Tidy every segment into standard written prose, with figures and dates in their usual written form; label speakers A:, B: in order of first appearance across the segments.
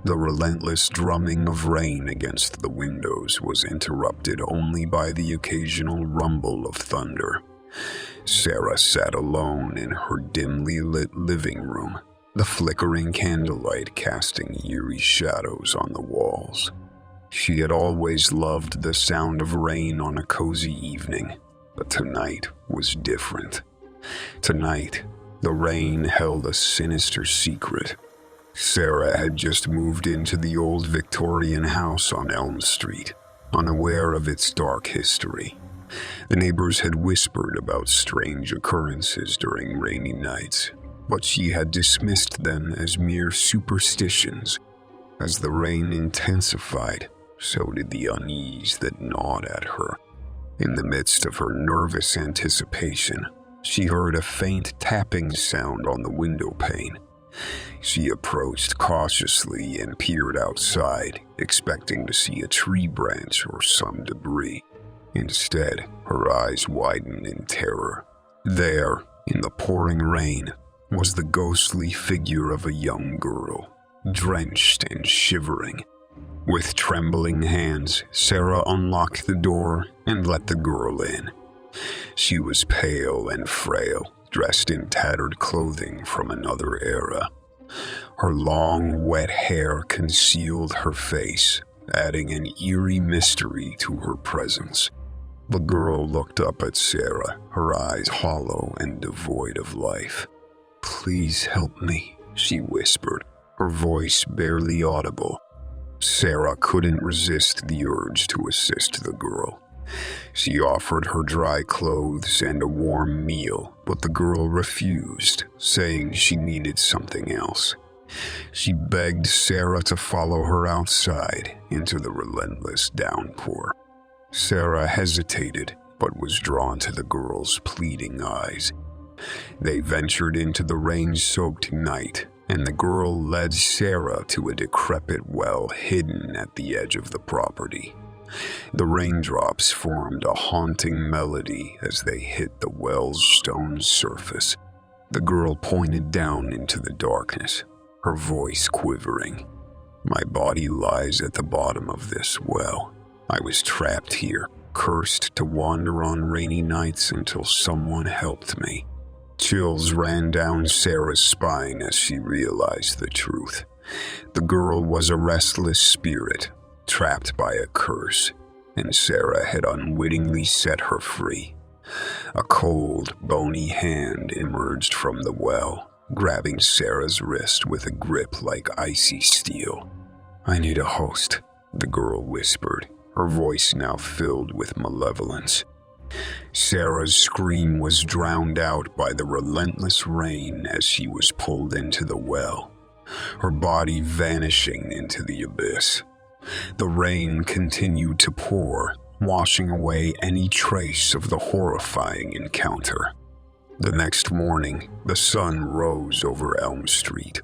A: The relentless drumming of rain against the windows was interrupted only by the occasional rumble of thunder. Sarah sat alone in her dimly lit living room, the flickering candlelight casting eerie shadows on the walls. She had always loved the sound of rain on a cozy evening, but tonight was different. Tonight, the rain held a sinister secret. Sarah had just moved into the old Victorian house on Elm Street, unaware of its dark history. The neighbors had whispered about strange occurrences during rainy nights, but she had dismissed them as mere superstitions. As the rain intensified, so did the unease that gnawed at her. In the midst of her nervous anticipation, she heard a faint tapping sound on the window pane. She approached cautiously and peered outside, expecting to see a tree branch or some debris. Instead, her eyes widened in terror. There, in the pouring rain, was the ghostly figure of a young girl, drenched and shivering. With trembling hands, Sarah unlocked the door and let the girl in. She was pale and frail, dressed in tattered clothing from another era. Her long, wet hair concealed her face, adding an eerie mystery to her presence. The girl looked up at Sarah, her eyes hollow and devoid of life. "Please help me," she whispered, her voice barely audible. Sarah couldn't resist the urge to assist the girl. She offered her dry clothes and a warm meal, but the girl refused, saying she needed something else. She begged Sarah to follow her outside into the relentless downpour. Sarah hesitated, but was drawn to the girl's pleading eyes. They ventured into the rain-soaked night, and the girl led Sarah to a decrepit well hidden at the edge of the property. The raindrops formed a haunting melody as they hit the well's stone surface. The girl pointed down into the darkness, her voice quivering. "My body lies at the bottom of this well. I was trapped here, cursed to wander on rainy nights until someone helped me." Chills ran down Sarah's spine as she realized the truth. The girl was a restless spirit, trapped by a curse, and Sarah had unwittingly set her free. A cold, bony hand emerged from the well, grabbing Sarah's wrist with a grip like icy steel. "I need a host," the girl whispered, her voice now filled with malevolence. Sarah's scream was drowned out by the relentless rain as she was pulled into the well, her body vanishing into the abyss. The rain continued to pour, washing away any trace of the horrifying encounter. The next morning, the sun rose over Elm Street,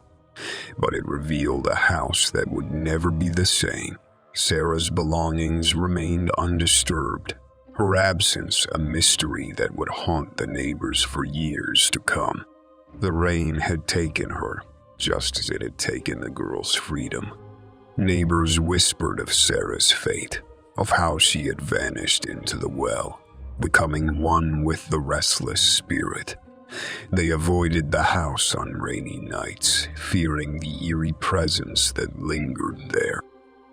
A: but it revealed a house that would never be the same. Sarah's belongings remained undisturbed, her absence a mystery that would haunt the neighbors for years to come. The rain had taken her, just as it had taken the girl's freedom. Neighbors whispered of Sarah's fate, of how she had vanished into the well, becoming one with the restless spirit. They avoided the house on rainy nights, fearing the eerie presence that lingered there.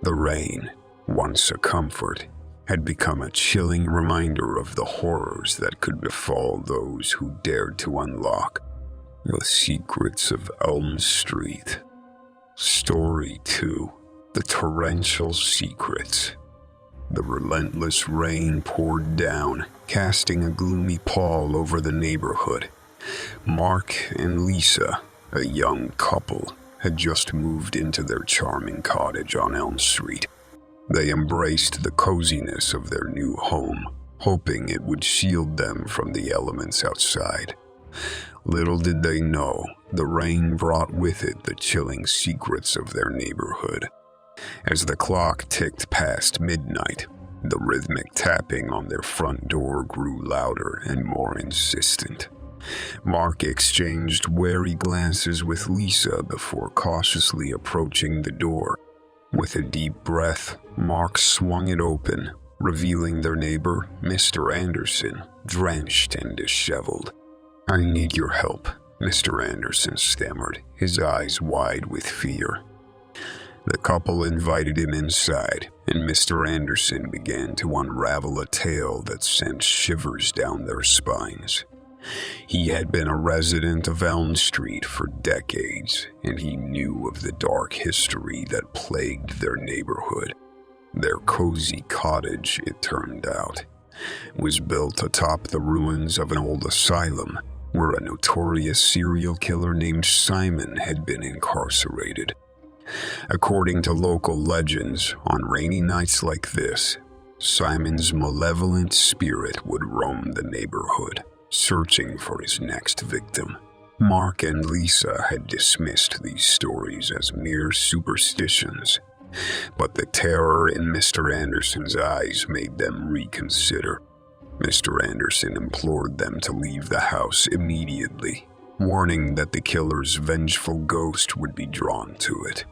A: The rain, once a comfort, had become a chilling reminder of the horrors that could befall those who dared to unlock the secrets of Elm Street. Story 2: The Torrential Secrets. The relentless rain poured down, casting a gloomy pall over the neighborhood. Mark and Lisa, a young couple, had just moved into their charming cottage on Elm Street. They embraced the coziness of their new home, hoping it would shield them from the elements outside. Little did they know, the rain brought with it the chilling secrets of their neighborhood. As the clock ticked past midnight, the rhythmic tapping on their front door grew louder and more insistent. Mark exchanged wary glances with Lisa before cautiously approaching the door. With a deep breath, Mark swung it open, revealing their neighbor, Mr. Anderson, drenched and disheveled. "I need your help," Mr. Anderson stammered, his eyes wide with fear. The couple invited him inside, and Mr. Anderson began to unravel a tale that sent shivers down their spines. He had been a resident of Elm Street for decades, and he knew of the dark history that plagued their neighborhood. Their cozy cottage, it turned out, was built atop the ruins of an old asylum where a notorious serial killer named Simon had been incarcerated. According to local legends, on rainy nights like this, Simon's malevolent spirit would roam the neighborhood, searching for his next victim. Mark and Lisa had dismissed these stories as mere superstitions, but the terror in Mr. Anderson's eyes made them reconsider. Mr. Anderson implored them to leave the house immediately, warning that the killer's vengeful ghost would be drawn to it.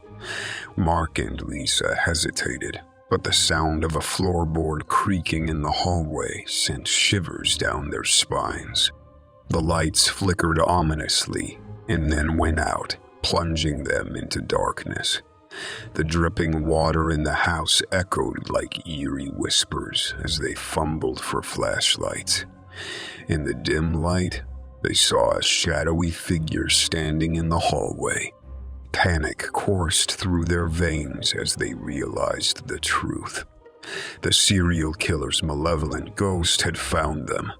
A: Mark and Lisa hesitated, but the sound of a floorboard creaking in the hallway sent shivers down their spines. The lights flickered ominously and then went out, plunging them into darkness. The dripping water in the house echoed like eerie whispers as they fumbled for flashlights. In the dim light, they saw a shadowy figure standing in the hallway. Panic coursed through their veins as they realized the truth. The serial killer's malevolent ghost had found them.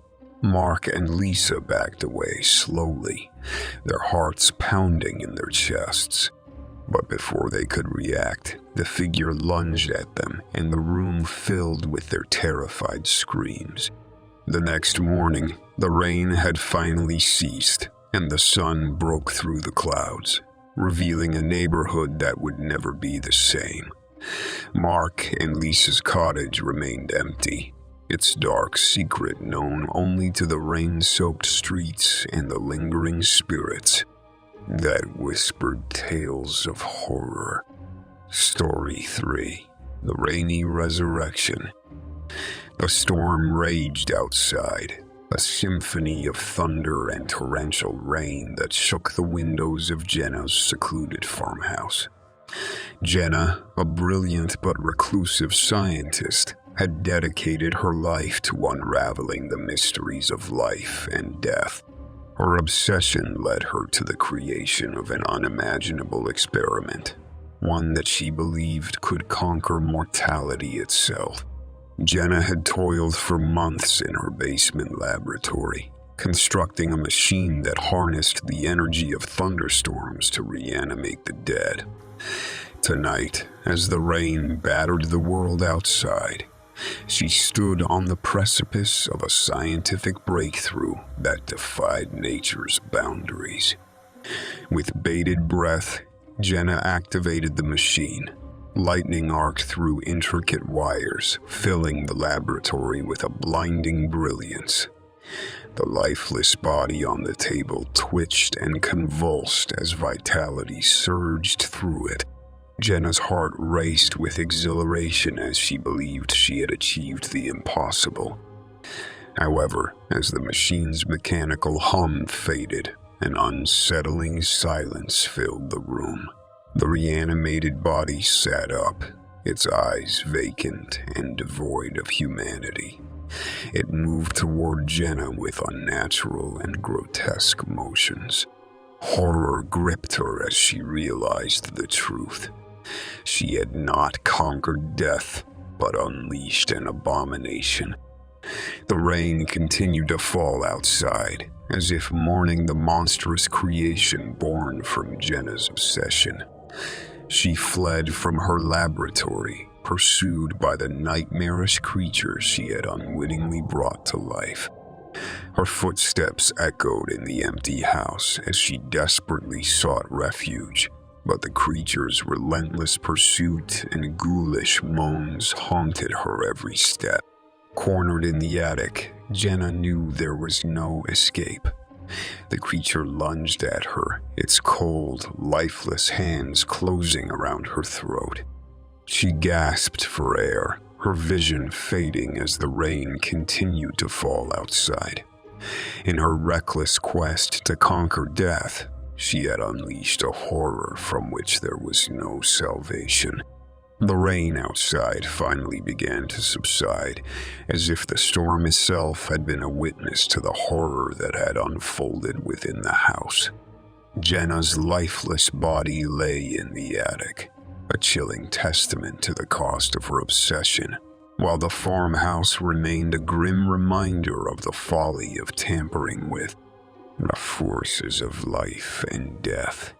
A: Mark and Lisa backed away slowly, their hearts pounding in their chests. But before they could react, the figure lunged at them, and the room filled with their terrified screams. The next morning, the rain had finally ceased, and the sun broke through the clouds, revealing a neighborhood that would never be the same. Mark and Lisa's cottage remained empty, its dark secret known only to the rain-soaked streets and the lingering spirits that whispered tales of horror. Story 3: The Rainy Resurrection. The storm raged outside, a symphony of thunder and torrential rain that shook the windows of Jenna's secluded farmhouse. Jenna, a brilliant but reclusive scientist, had dedicated her life to unraveling the mysteries of life and death. Her obsession led her to the creation of an unimaginable experiment, one that she believed could conquer mortality itself. Jenna had toiled for months in her basement laboratory, constructing a machine that harnessed the energy of thunderstorms to reanimate the dead. Tonight, as the rain battered the world outside, she stood on the precipice of a scientific breakthrough that defied nature's boundaries. With bated breath, Jenna activated the machine. Lightning arced through intricate wires, filling the laboratory with a blinding brilliance. The lifeless body on the table twitched and convulsed as vitality surged through it. Jenna's heart raced with exhilaration as she believed she had achieved the impossible. However, as the machine's mechanical hum faded, an unsettling silence filled the room. The reanimated body sat up, its eyes vacant and devoid of humanity. It moved toward Jenna with unnatural and grotesque motions. Horror gripped her as she realized the truth. She had not conquered death, but unleashed an abomination. The rain continued to fall outside, as if mourning the monstrous creation born from Jenna's obsession. She fled from her laboratory, pursued by the nightmarish creature she had unwittingly brought to life. Her footsteps echoed in the empty house as she desperately sought refuge. But the creature's relentless pursuit and ghoulish moans haunted her every step. Cornered in the attic, Jenna knew there was no escape. The creature lunged at her, its cold, lifeless hands closing around her throat. She gasped for air, her vision fading as the rain continued to fall outside. In her reckless quest to conquer death, she had unleashed a horror from which there was no salvation. The rain outside finally began to subside, as if the storm itself had been a witness to the horror that had unfolded within the house. Jenna's lifeless body lay in the attic, a chilling testament to the cost of her obsession, while the farmhouse remained a grim reminder of the folly of tampering with the forces of life and death.